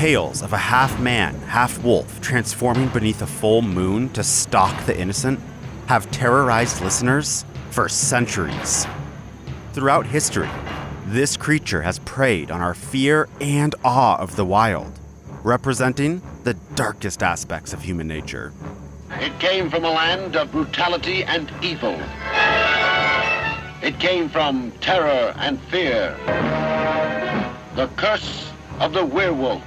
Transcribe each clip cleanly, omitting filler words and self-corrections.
Tales of a half-man, half-wolf transforming beneath a full moon to stalk the innocent have terrorized listeners for centuries. Throughout history, this creature has preyed on our fear and awe of the wild, representing the darkest aspects of human nature. It came from a land of brutality and evil. It came from terror and fear. The curse of the werewolf.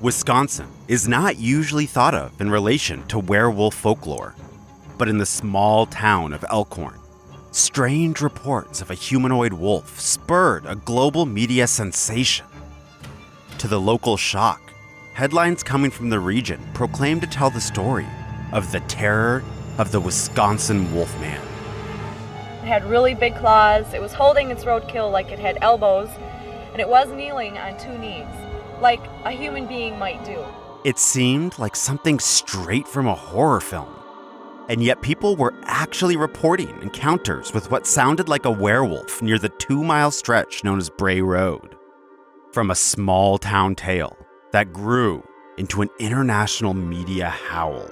Wisconsin is not usually thought of in relation to werewolf folklore, but in the small town of Elkhorn, strange reports of a humanoid wolf spurred a global media sensation. To the local shock, headlines coming from the region proclaim to tell the story of the terror of the Wisconsin Wolfman. It had really big claws, it was holding its roadkill like it had elbows, and it was kneeling on two knees, like a human being might do. It seemed like something straight from a horror film, and yet people were actually reporting encounters with what sounded like a werewolf near the 2-mile stretch known as Bray Road. From a small town tale that grew into an international media howl,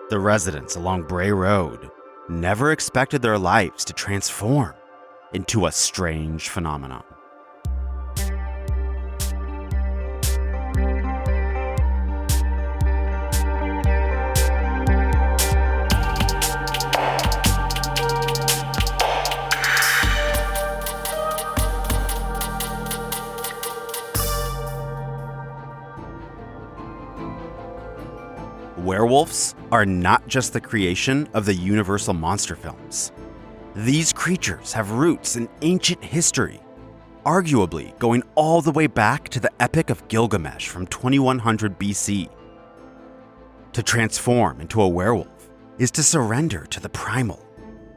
the residents along Bray Road never expected their lives to transform into a strange phenomenon. Werewolves are not just the creation of the Universal monster films. These creatures have roots in ancient history, arguably going all the way back to the Epic of Gilgamesh from 2100 BC. To transform into a werewolf is to surrender to the primal,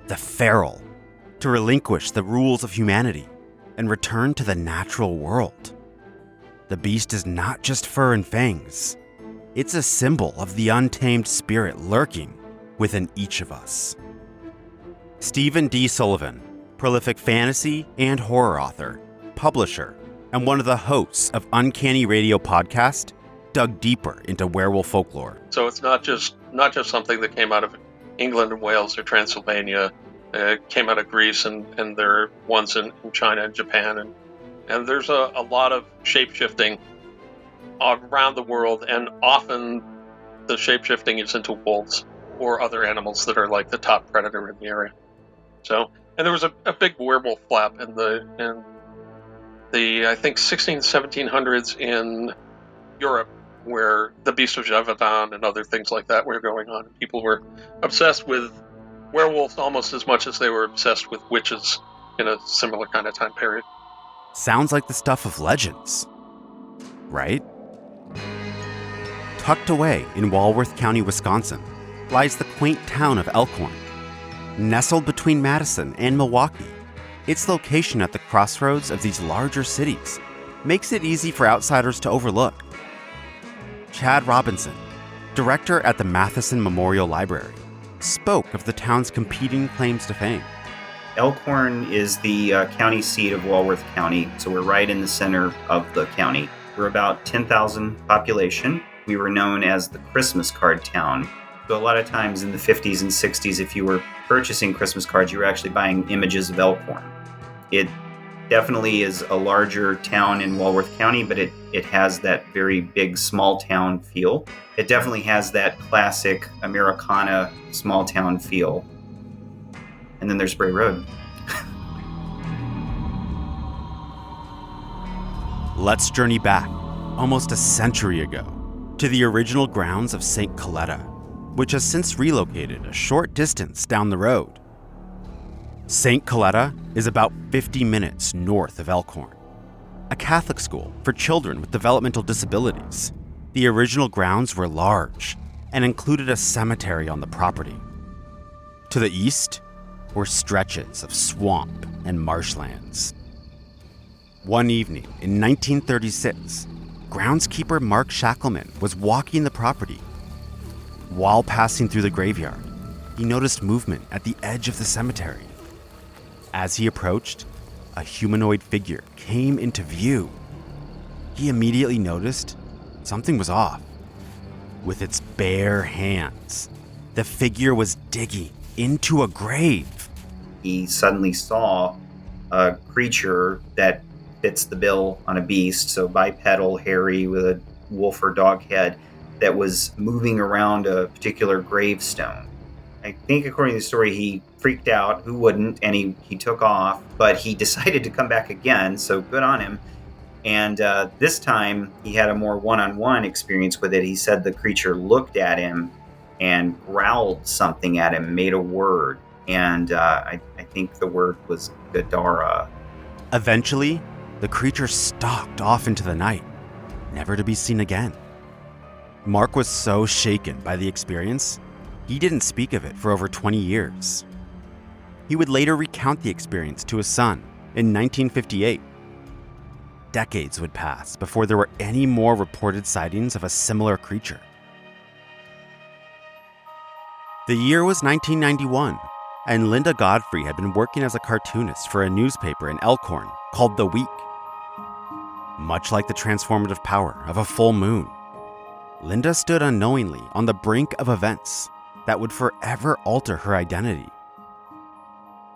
the feral, to relinquish the rules of humanity and return to the natural world. The beast is not just fur and fangs. It's a symbol of the untamed spirit lurking within each of us. Stephen D. Sullivan, prolific fantasy and horror author, publisher, and one of the hosts of Uncanny Radio podcast, dug deeper into werewolf folklore. So it's not just something that came out of England and Wales or Transylvania. It came out of Greece, and there are ones in China and Japan. And there's a lot of shape-shifting around the world, and often the shape-shifting is into wolves or other animals that are like the top predator in the area. So, and there was a big werewolf flap in the I think 1700s in Europe, where the Beast of Gévaudan and other things like that were going on. People were obsessed with werewolves almost as much as they were obsessed with witches in a similar kind of time period. Sounds like the stuff of legends, right? Tucked away in Walworth County, Wisconsin, lies the quaint town of Elkhorn. Nestled between Madison and Milwaukee, its location at the crossroads of these larger cities makes it easy for outsiders to overlook. Chad Robinson, director at the Matheson Memorial Library, spoke of the town's competing claims to fame. Elkhorn is the county seat of Walworth County, so we're right in the center of the county. We're about 10,000 population. We were known as the Christmas card town. So a lot of times in the 50s and 60s, if you were purchasing Christmas cards, you were actually buying images of Elkhorn. It definitely is a larger town in Walworth County, but it has that very big small town feel. It definitely has that classic Americana small town feel. And then there's Bray Road. Let's journey back almost a century ago to the original grounds of St. Coletta, which has since relocated a short distance down the road. St. Coletta is about 50 minutes north of Elkhorn, a Catholic school for children with developmental disabilities. The original grounds were large and included a cemetery on the property. To the east were stretches of swamp and marshlands. One evening in 1936, groundskeeper Mark Shackleman was walking the property. While passing through the graveyard, he noticed movement at the edge of the cemetery. As he approached, a humanoid figure came into view. he immediately noticed something was off. With its bare hands, the figure was digging into a grave. He suddenly saw a creature that fits the bill on a beast, so bipedal, hairy, with a wolf or dog head, that was moving around a particular gravestone. I think, according to the story, he freaked out. Who wouldn't? And he took off, but he decided to come back again, so good on him. And this time, he had a more one-on-one experience with it. He said the creature looked at him and growled something at him, made a word. And I think the word was Gadara. Eventually, the creature stalked off into the night, never to be seen again. Mark was so shaken by the experience, he didn't speak of it for over 20 years. He would later recount the experience to his son in 1958. Decades would pass before there were any more reported sightings of a similar creature. The year was 1991, and Linda Godfrey had been working as a cartoonist for a newspaper in Elkhorn called The Week. Much like the transformative power of a full moon, Linda stood unknowingly on the brink of events that would forever alter her identity.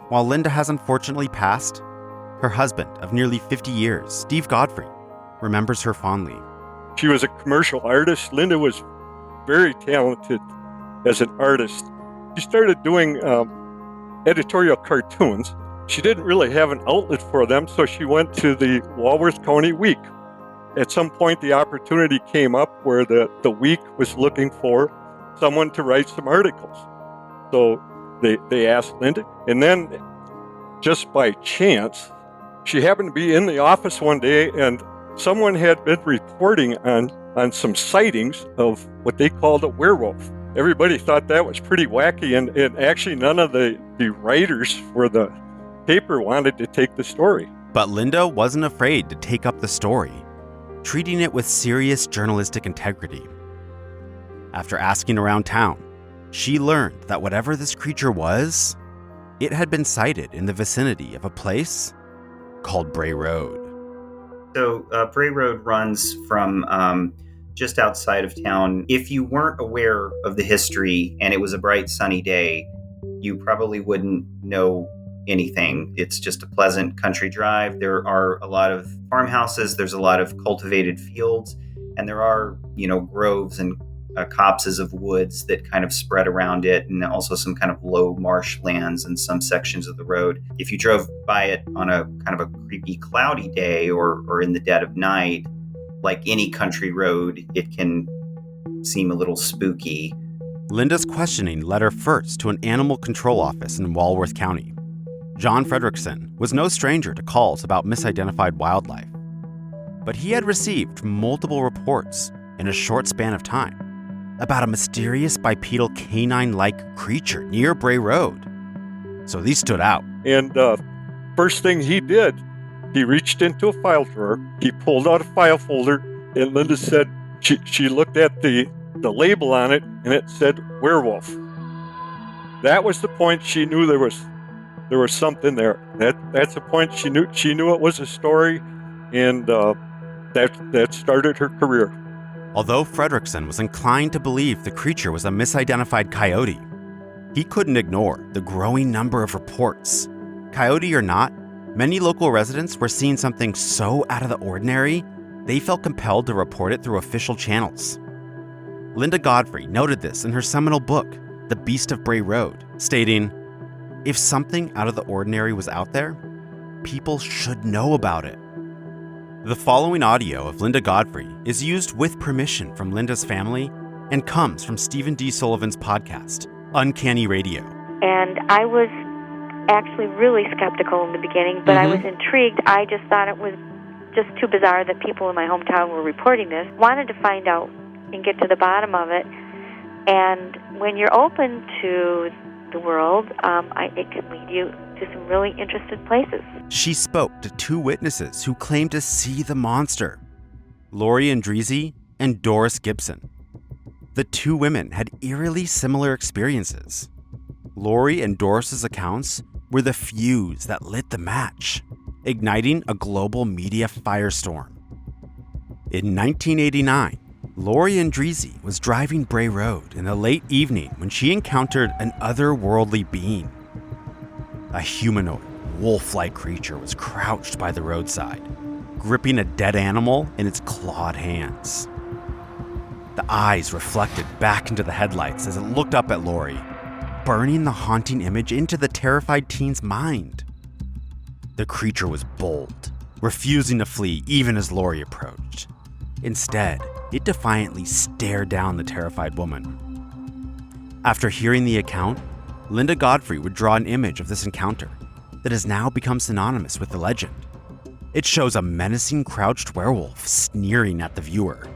While Linda has unfortunately passed, her husband of nearly 50 years, Steve Godfrey, remembers her fondly. She was a commercial artist. Linda was very talented as an artist. She started doing editorial cartoons. She didn't really have an outlet for them, so she went to the Walworth County Week. At some point, the opportunity came up where the Week was looking for someone to write some articles. So they asked Linda, and then just by chance, she happened to be in the office one day, and someone had been reporting on some sightings of what they called a werewolf. Everybody thought that was pretty wacky, and actually none of the writers for the paper wanted to take the story. But Linda wasn't afraid to take up the story, treating it with serious journalistic integrity. After asking around town, she learned that whatever this creature was, it had been sighted in the vicinity of a place called Bray Road. So Bray Road runs from just outside of town. If you weren't aware of the history and it was a bright sunny day, you probably wouldn't know anything. It's just a pleasant country drive. There are a lot of farmhouses, there's a lot of cultivated fields, and there are, groves and copses of woods that kind of spread around it, and also some kind of low marshlands in some sections of the road. If you drove by it on a kind of a creepy, cloudy day or in the dead of night, like any country road, it can seem a little spooky. Linda's questioning led her first to an animal control office in Walworth County. John Fredrickson was no stranger to calls about misidentified wildlife, but he had received multiple reports in a short span of time about a mysterious bipedal canine-like creature near Bray Road. So these stood out. And first thing he did, he reached into a file drawer, he pulled out a file folder, and Linda said she looked at the label on it, and it said werewolf. That was the point she knew there was something there. That's the point she knew it was a story, and that started her career. Although Fredrickson was inclined to believe the creature was a misidentified coyote, he couldn't ignore the growing number of reports. Coyote or not, many local residents were seeing something so out of the ordinary, they felt compelled to report it through official channels. Linda Godfrey noted this in her seminal book, The Beast of Bray Road, stating, "If something out of the ordinary was out there, people should know about it." The following audio of Linda Godfrey is used with permission from Linda's family and comes from Stephen D. Sullivan's podcast, Uncanny Radio. And I was actually really skeptical in the beginning, but I was intrigued. I just thought it was just too bizarre that people in my hometown were reporting this. Wanted to find out and get to the bottom of it. And when you're open to the world, it can lead you to some really interesting places. She spoke to two witnesses who claimed to see the monster, Lori Andreezy and Doris Gibson. The two women had eerily similar experiences. Lori and Doris's accounts were the fuse that lit the match, igniting a global media firestorm. In 1989, Lori Andreezy was driving Bray Road in the late evening when she encountered an otherworldly being. A humanoid, wolf-like creature was crouched by the roadside, gripping a dead animal in its clawed hands. The eyes reflected back into the headlights as it looked up at Lori, burning the haunting image into the terrified teen's mind. The creature was bold, refusing to flee even as Lori approached. Instead, it defiantly stared down the terrified woman. After hearing the account, Linda Godfrey would draw an image of this encounter that has now become synonymous with the legend. It shows a menacing crouched werewolf sneering at the viewer.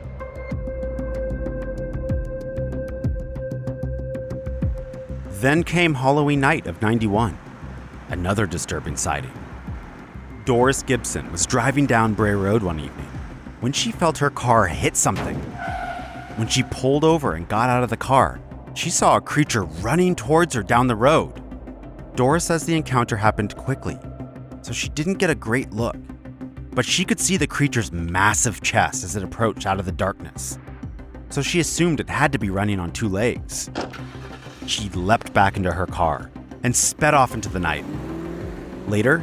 Then came Halloween night of '91, another disturbing sighting. Doris Gibson was driving down Bray Road one evening when she felt her car hit something. When she pulled over and got out of the car, she saw a creature running towards her down the road. Doris says the encounter happened quickly, so she didn't get a great look, but she could see the creature's massive chest as it approached out of the darkness, so she assumed it had to be running on two legs. She leapt back into her car and sped off into the night. Later,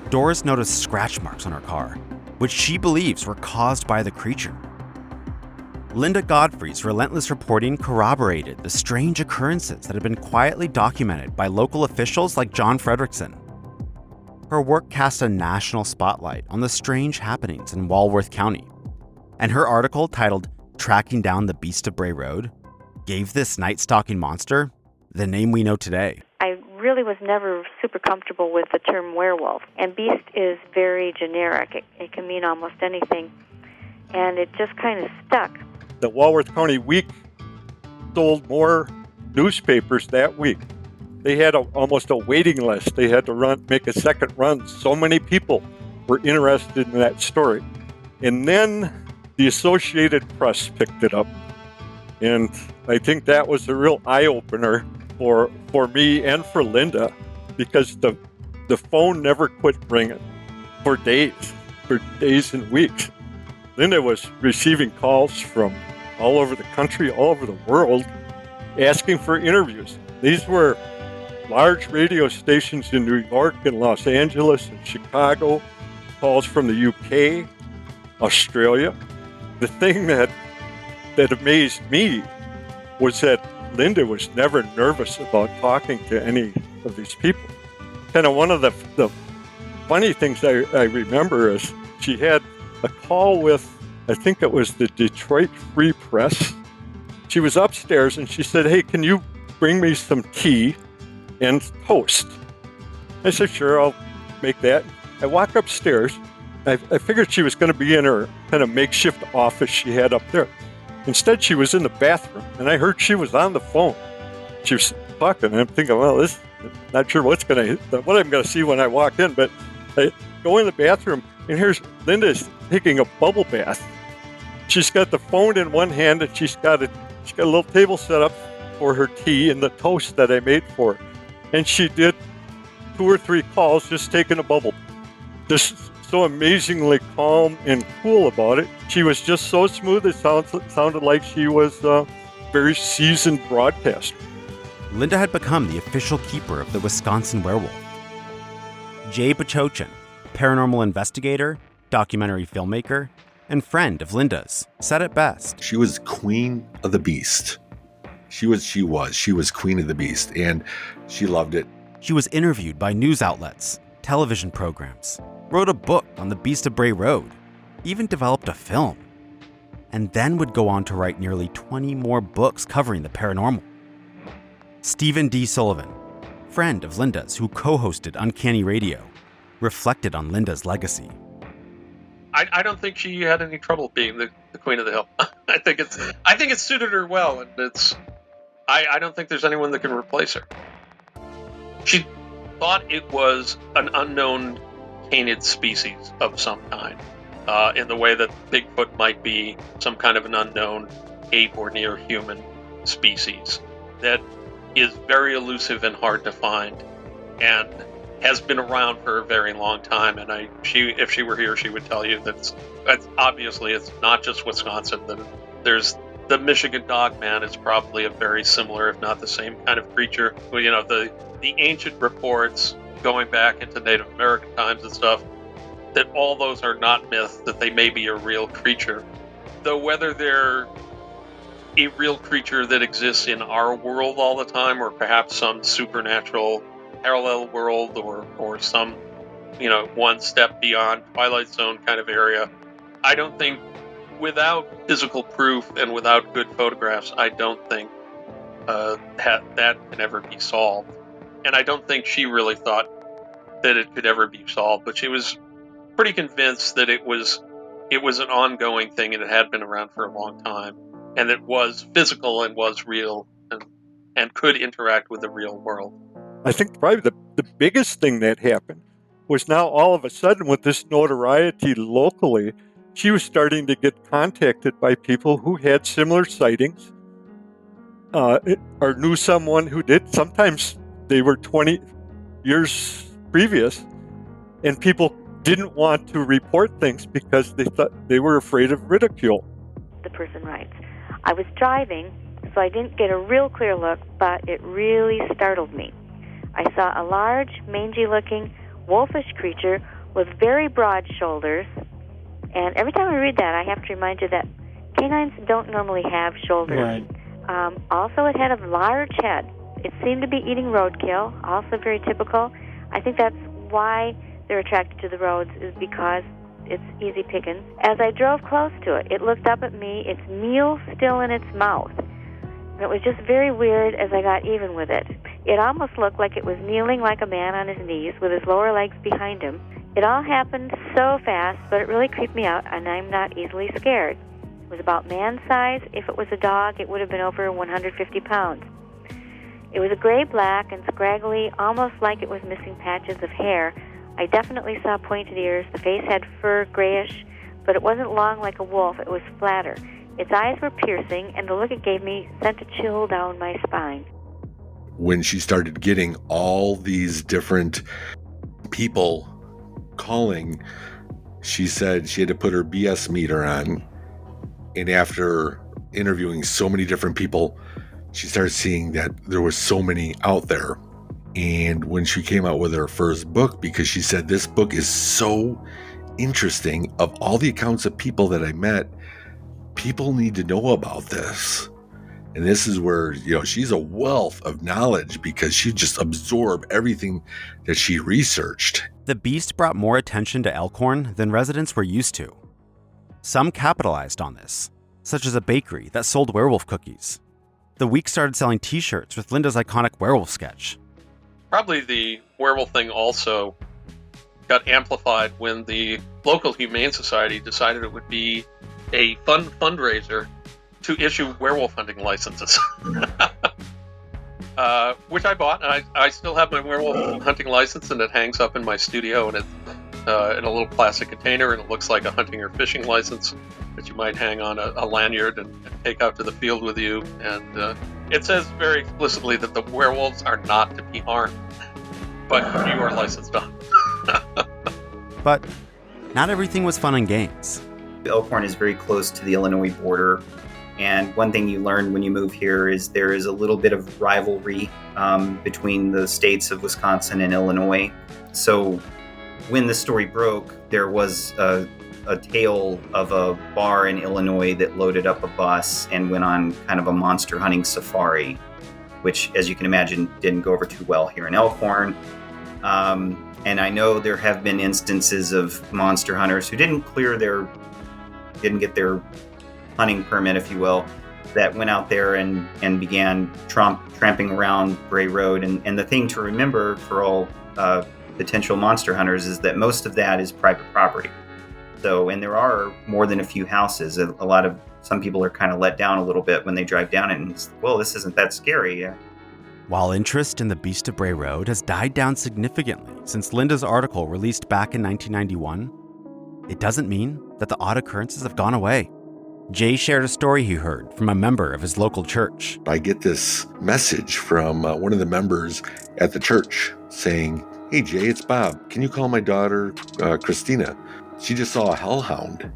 Doris noticed scratch marks on her car, which she believes were caused by the creature. Linda Godfrey's relentless reporting corroborated the strange occurrences that had been quietly documented by local officials like John Frederickson. Her work cast a national spotlight on the strange happenings in Walworth County, and her article titled "Tracking Down the Beast of Bray Road" gave this night-stalking monster the name we know today. I really was never super comfortable with the term werewolf, and beast is very generic. It can mean almost anything, and it just kind of stuck. The Walworth County Week sold more newspapers that week. They had almost a waiting list. They had to make a second run. So many people were interested in that story. And then the Associated Press picked it up. And I think that was a real eye-opener for me and for Linda, because the phone never quit ringing for days and weeks. Linda was receiving calls from all over the country, all over the world, asking for interviews. These were large radio stations in New York and Los Angeles and Chicago, calls from the UK, Australia. The thing that amazed me was that Linda was never nervous about talking to any of these people. Kind of one of the funny things I remember is she had a call with, I think it was the Detroit Free Press. She was upstairs and she said, "Hey, can you bring me some tea and toast?" I said, "Sure, I'll make that." I walk upstairs. I figured she was going to be in her kind of makeshift office she had up there. Instead, she was in the bathroom, and I heard she was on the phone. She was talking, and I'm thinking, well, not sure what I'm going to see when I walk in, but I go in the bathroom, and here's Linda's taking a bubble bath. She's got the phone in one hand, and she's got a little table set up for her tea and the toast that I made for her. And she did 2 or 3 calls just taking a bubble. Just so amazingly calm and cool about it. She was just so smooth, it sounded like she was a very seasoned broadcaster. Linda had become the official keeper of the Wisconsin Werewolf. Jay Bachochin, paranormal investigator, documentary filmmaker, and friend of Linda's, said it best. She was queen of the beast. She was queen of the beast, and she loved it. She was interviewed by news outlets, television programs, wrote a book on the Beast of Bray Road, even developed a film, and then would go on to write nearly 20 more books covering the paranormal. Stephen D. Sullivan, friend of Linda's who co-hosted Uncanny Radio, reflected on Linda's legacy. I don't think she had any trouble being the Queen of the Hill. I think it suited her well, and I don't think there's anyone that can replace her. She thought it was an unknown canid species of some kind, in the way that Bigfoot might be some kind of an unknown ape or near human species that is very elusive and hard to find, and has been around for a very long time, and if she were here, she would tell you that obviously it's not just Wisconsin. That there's the Michigan Dogman is probably a very similar, if not the same kind of creature. You know, the ancient reports going back into Native American times and stuff, that all those are not myth, that they may be a real creature. Though whether they're a real creature that exists in our world all the time, or perhaps some supernatural parallel world, or some, you know, one step beyond Twilight Zone kind of area, I don't think, without physical proof and without good photographs, I don't think that can ever be solved. And I don't think she really thought that it could ever be solved, but she was pretty convinced that it was an ongoing thing, and it had been around for a long time, and it was physical and was real, and could interact with the real world. I think probably the biggest thing that happened was now all of a sudden, with this notoriety locally, she was starting to get contacted by people who had similar sightings, or knew someone who did. Sometimes they were 20 years previous, and people didn't want to report things because they thought they were afraid of ridicule. The person writes, I was driving, so I didn't get a real clear look, but it really startled me. I saw a large, mangy-looking, wolfish creature with very broad shoulders. And every time I read that, I have to remind you that canines don't normally have shoulders. Right. Also, it had a large head. It seemed to be eating roadkill, also very typical. I think that's why they're attracted to the roads, is because it's easy pickings. As I drove close to it, it looked up at me, its meal still in its mouth. And it was just very weird as I got even with it. It almost looked like it was kneeling like a man on his knees with his lower legs behind him. It all happened so fast, but it really creeped me out, and I'm not easily scared. It was about man size. If it was a dog, it would have been over 150 pounds. It was a gray-black and scraggly, almost like it was missing patches of hair. I definitely saw pointed ears. The face had fur, grayish, but it wasn't long like a wolf. It was flatter. Its eyes were piercing, and the look it gave me sent a chill down my spine. When she started getting all these different people calling, she said she had to put her BS meter on. And after interviewing so many different people, she started seeing that there was so many out there. And when she came out with her first book, because she said, this book is so interesting, of all the accounts of people that I met, people need to know about this. And this is where, you know, she's a wealth of knowledge, because she just absorbed everything that she researched. The beast brought more attention to Elkhorn than residents were used to. Some capitalized on this, such as a bakery that sold werewolf cookies. The Week started selling t-shirts with Linda's iconic werewolf sketch. Probably the werewolf thing also got amplified when the local Humane Society decided it would be a fun fundraiser to issue werewolf hunting licenses. Which I bought, and I still have my werewolf hunting license, and it hangs up in my studio, and it's in a little plastic container, and it looks like a hunting or fishing license that you might hang on a lanyard and take out to the field with you. And it says very explicitly that the werewolves are not to be harmed, but you are licensed on. But not everything was fun and games. Elkhorn is very close to the Illinois border, and one thing you learn when you move here is there is a little bit of rivalry between the states of Wisconsin and Illinois. So when the story broke, there was a tale of a bar in Illinois that loaded up a bus and went on kind of a monster hunting safari, which, as you can imagine, didn't go over too well here in Elkhorn. And I know there have been instances of monster hunters who didn't get their hunting permit, if you will, that went out there and began tramping around Bray Road. And the thing to remember for all potential monster hunters is that most of that is private property. So, and there are more than a few houses. Some people are kind of let down a little bit when they drive down it, and well, this isn't that scary. While interest in the Beast of Bray Road has died down significantly since Linda's article released back in 1991, it doesn't mean that the odd occurrences have gone away. Jay shared a story he heard from a member of his local church. I get this message from one of the members at the church saying, "Hey, Jay, it's Bob. Can you call my daughter, Christina? She just saw a hellhound."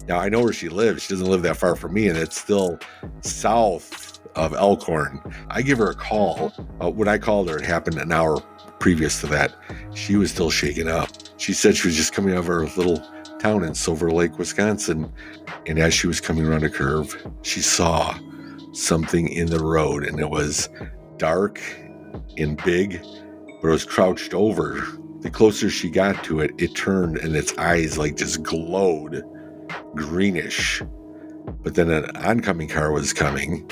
Now, I know where she lives. She doesn't live that far from me, and it's still south of Elkhorn. I give her a call. When I called her, it happened an hour previous to that. She was still shaken up. She said she was just coming out of her little town in Silver Lake, Wisconsin, and as she was coming around a curve, she saw something in the road, and it was dark and big, but it was crouched over. The closer she got to it, it turned, and its eyes like just glowed greenish. But then an oncoming car was coming,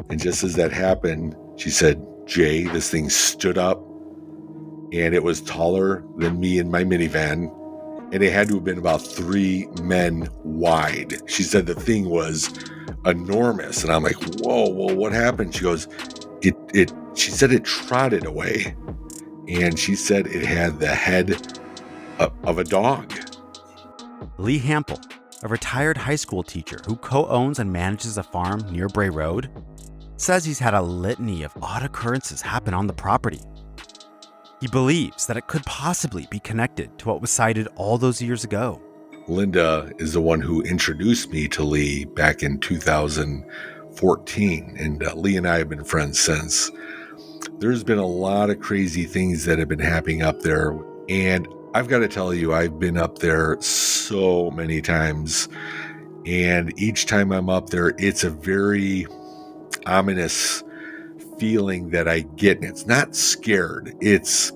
and just as that happened, she said, "Jay, this thing stood up, and it was taller than me in my minivan, and it had to have been about 3 men wide." She said the thing was enormous, and I'm like, whoa, what happened? She goes, she said it trotted away, and she said it had the head of a dog. Lee Hample, a retired high school teacher who co-owns and manages a farm near Bray Road, says he's had a litany of odd occurrences happen on the property. He believes that it could possibly be connected to what was sighted all those years ago. Linda is the one who introduced me to Lee back in 2014, and Lee and I have been friends since. There's been a lot of crazy things that have been happening up there, and I've got to tell you, I've been up there so many times, and each time I'm up there, it's a very ominous feeling that I get, and it's not scared. It's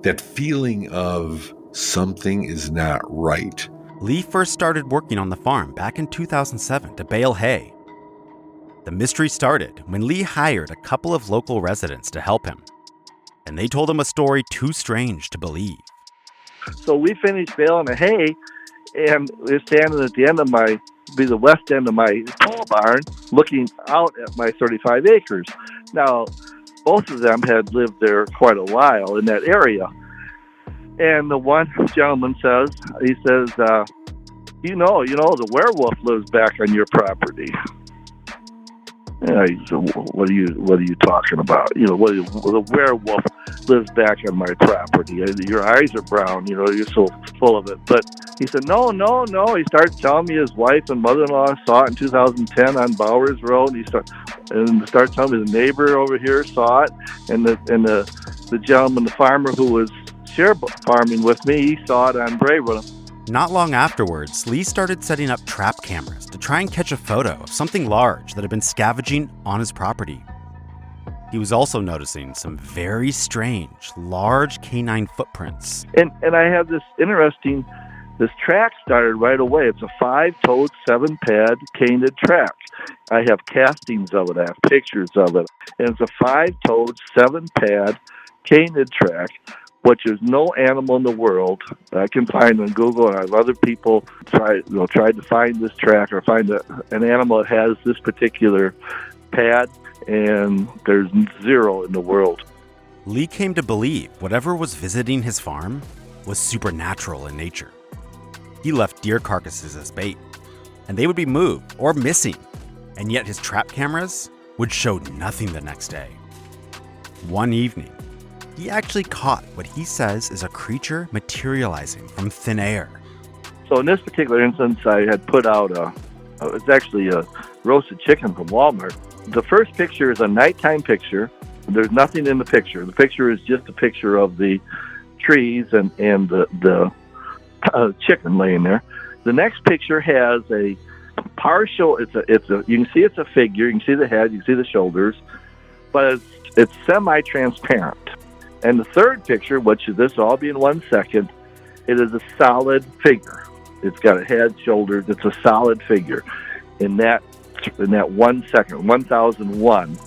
that feeling of something is not right. Lee first started working on the farm back in 2007 to bale hay. The mystery started when Lee hired a couple of local residents to help him, and they told him a story too strange to believe. So we finished baling the hay, and we're standing at the end of the west end of my pole barn, looking out at my 35 acres. Now, both of them had lived there quite a while in that area. And the one gentleman says, the werewolf lives back on your property. And I said, what are you talking about? The werewolf lives back on my property. Your eyes are brown, you're so full of it. But he said, no. He started telling me his wife and mother-in-law saw it in 2010 on Bowers Road. He started telling me the neighbor over here saw it, and the gentleman, the farmer who was share farming with me, he saw it on Bray Road. Not long afterwards, Lee started setting up trap cameras to try and catch a photo of something large that had been scavenging on his property. He was also noticing some very strange, large canine footprints. And I have this track started right away. It's a 5-toed, 7-pad canid track. I have castings of it. I have pictures of it. And it's a 5-toed, 7-pad canid track, which is no animal in the world that I can find on Google, and I have other people tried to find this track or find an animal that has this particular pad, and there's zero in the world. Lee came to believe whatever was visiting his farm was supernatural in nature. He left deer carcasses as bait, and they would be moved or missing, and yet his trap cameras would show nothing the next day. One evening, he actually caught what he says is a creature materializing from thin air. So in this particular instance, I had put out it's actually a roasted chicken from Walmart. The first picture is a nighttime picture. There's nothing in the picture. The picture is just a picture of the trees and the chicken laying there. The next picture has a partial. You can see it's a figure. You can see the head. You can see the shoulders, but it's semi-transparent. And the third picture, which is this will all be in 1 second, it is a solid figure. It's got a head, shoulders. It's a solid figure in that 1 second, 1001,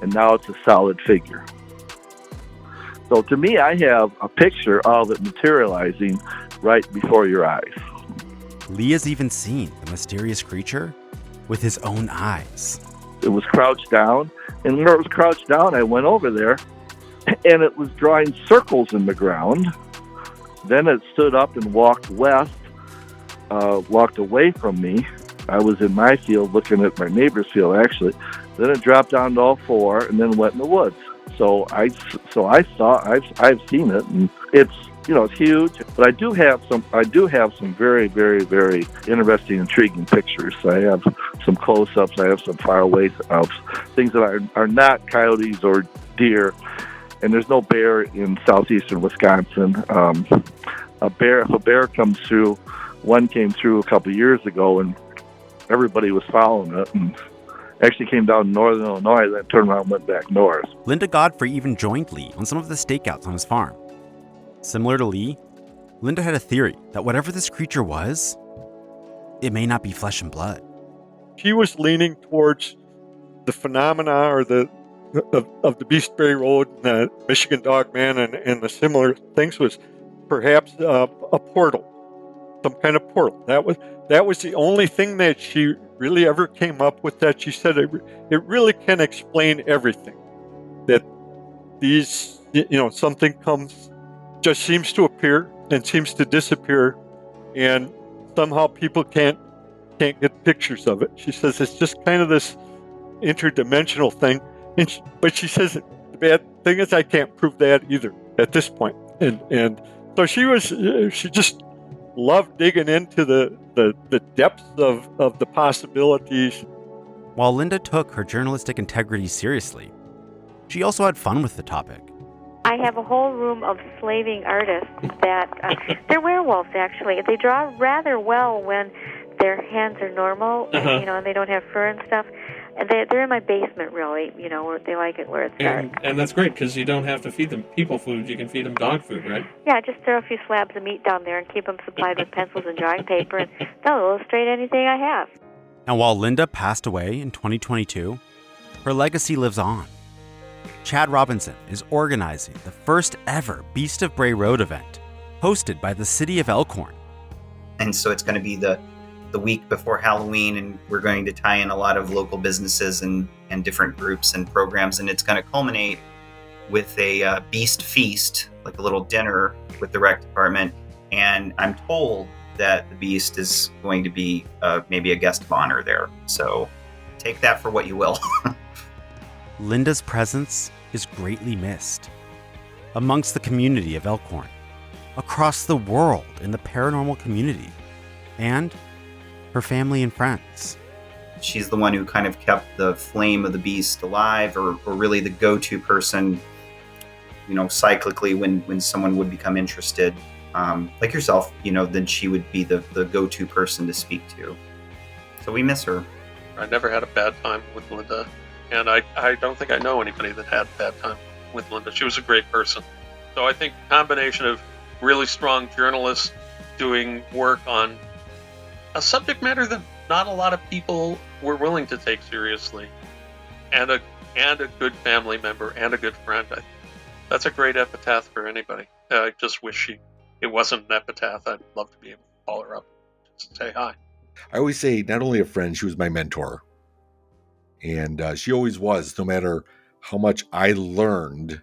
and now it's a solid figure. So to me, I have a picture of it materializing right before your eyes. Lee has even seen the mysterious creature with his own eyes. It was crouched down, and where it was crouched down, I went over there, and it was drawing circles in the ground. Then it stood up and walked west, walked away from me. I was in my field looking at my neighbor's field, actually. Then it dropped down to all four and then went in the woods. So I've seen it, and It's it's huge, but I do have some very, very, very interesting, intriguing pictures. I have some close-ups. I have some far-away of things that are not coyotes or deer, and there's no bear in southeastern Wisconsin. If a bear comes through, one came through a couple of years ago, and everybody was following it, and actually came down to northern Illinois, then turned around and went back north. Linda Godfrey even joined Lee on some of the stakeouts on his farm. Similar to Lee, Linda had a theory that whatever this creature was, it may not be flesh and blood. She was leaning towards the phenomena or of the Beast Bray Road, the Michigan Dog Man, and the similar things was perhaps a portal, some kind of portal. That was the only thing that she really ever came up with. That she said it really can explain everything. That these something comes. Just seems to appear and seems to disappear, and somehow people can't get pictures of it. She says it's just kind of this interdimensional thing, but she says the bad thing is I can't prove that either at this point. And so she just loved digging into the depths of the possibilities. While Linda took her journalistic integrity seriously, she also had fun with the topic. I have a whole room of slaving artists that they're werewolves. Actually, they draw rather well when their hands are normal, and they don't have fur and stuff. And they're in my basement, really. Where they like it where it's dark. And that's great because you don't have to feed them people food; you can feed them dog food, right? Yeah, just throw a few slabs of meat down there and keep them supplied with pencils and drawing paper, and they'll illustrate anything I have. And while Linda passed away in 2022, her legacy lives on. Chad Robinson is organizing the first ever Beast of Bray Road event, hosted by the city of Elkhorn. And so it's going to be the week before Halloween, and we're going to tie in a lot of local businesses and different groups and programs, and it's going to culminate with a beast feast, like a little dinner with the rec department. And I'm told that the beast is going to be maybe a guest of honor there. So take that for what you will. Linda's presence is greatly missed amongst the community of Elkhorn, across the world in the paranormal community, and her family and friends. She's the one who kind of kept the flame of the beast alive, or really the go-to person, cyclically when someone would become interested, like yourself, then she would be the go-to person to speak to. So we miss her. I never had a bad time with Linda. And I don't think I know anybody that had a bad time with Linda. She was a great person. So I think a combination of really strong journalists doing work on a subject matter that not a lot of people were willing to take seriously, and a good family member and a good friend. That's a great epitaph for anybody. I just wish it wasn't an epitaph. I'd love to be able to call her up, just say hi. I always say not only a friend, she was my mentor. And she always was, no matter how much I learned,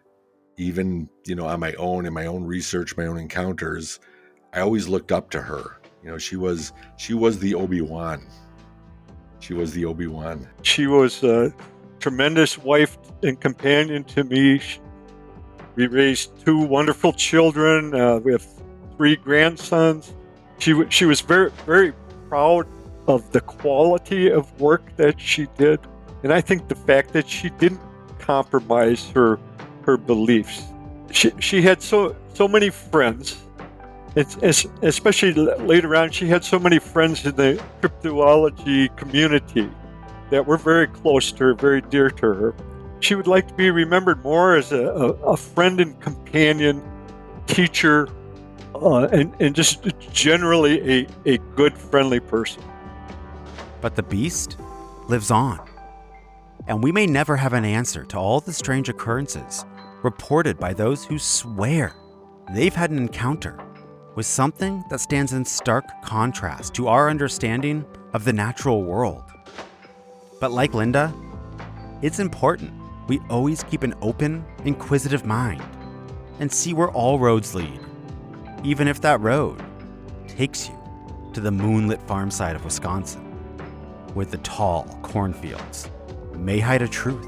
even, on my own, in my own research, my own encounters, I always looked up to her. She was the Obi-Wan. She was the Obi-Wan. She was a tremendous wife and companion to me. We raised 2 wonderful children. We have 3 grandsons. She was very, very proud of the quality of work that she did. And I think the fact that she didn't compromise her beliefs. She had so many friends, especially later on. She had so many friends in the cryptozoology community that were very close to her, very dear to her. She would like to be remembered more as a friend and companion, teacher, and just generally a good, friendly person. But the beast lives on. And we may never have an answer to all the strange occurrences reported by those who swear they've had an encounter with something that stands in stark contrast to our understanding of the natural world. But like Linda, it's important we always keep an open, inquisitive mind and see where all roads lead, even if that road takes you to the moonlit farm side of Wisconsin, where the tall cornfields may hide a truth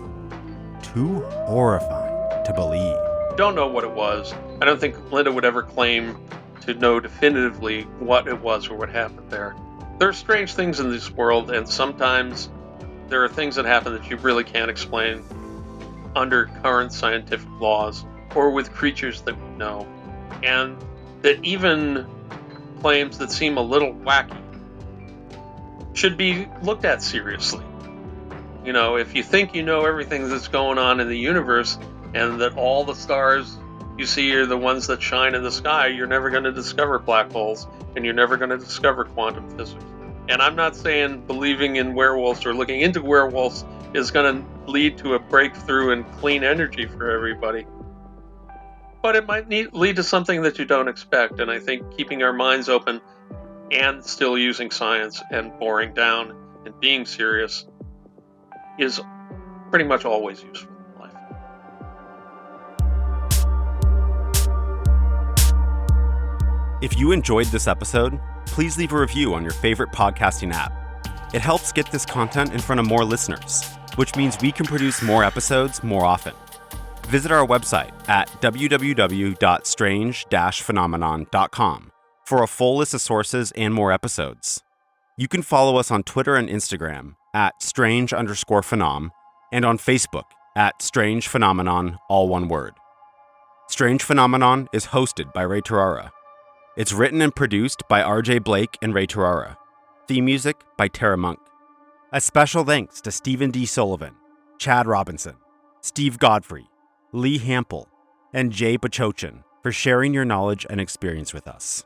too horrifying to believe. don't know what it was. I don't think Linda would ever claim to know definitively what it was or what happened there. There are strange things in this world, and sometimes there are things that happen that you really can't explain under current scientific laws or with creatures that we know. And that even claims that seem a little wacky should be looked at seriously. You know, if you think you know everything that's going on in the universe and that all the stars you see are the ones that shine in the sky, you're never going to discover black holes and you're never going to discover quantum physics. And I'm not saying believing in werewolves or looking into werewolves is going to lead to a breakthrough in clean energy for everybody. But it might lead to something that you don't expect. And I think keeping our minds open and still using science and boring down and being serious is pretty much always useful in life. If you enjoyed this episode, please leave a review on your favorite podcasting app. It helps get this content in front of more listeners, which means we can produce more episodes more often. Visit our website at www.strange-phenomenon.com for a full list of sources and more episodes. You can follow us on Twitter and Instagram at strange_phenom and on Facebook at Strange Phenomenon, all one word. Strange Phenomenon is hosted by Ray Tarara. It's written and produced by RJ Blake and Ray Tarara. Theme music by Tara Monk. A special thanks to Stephen D. Sullivan, Chad Robinson, Steve Godfrey, Lee Hampel, and Jay Bachochin for sharing your knowledge and experience with us.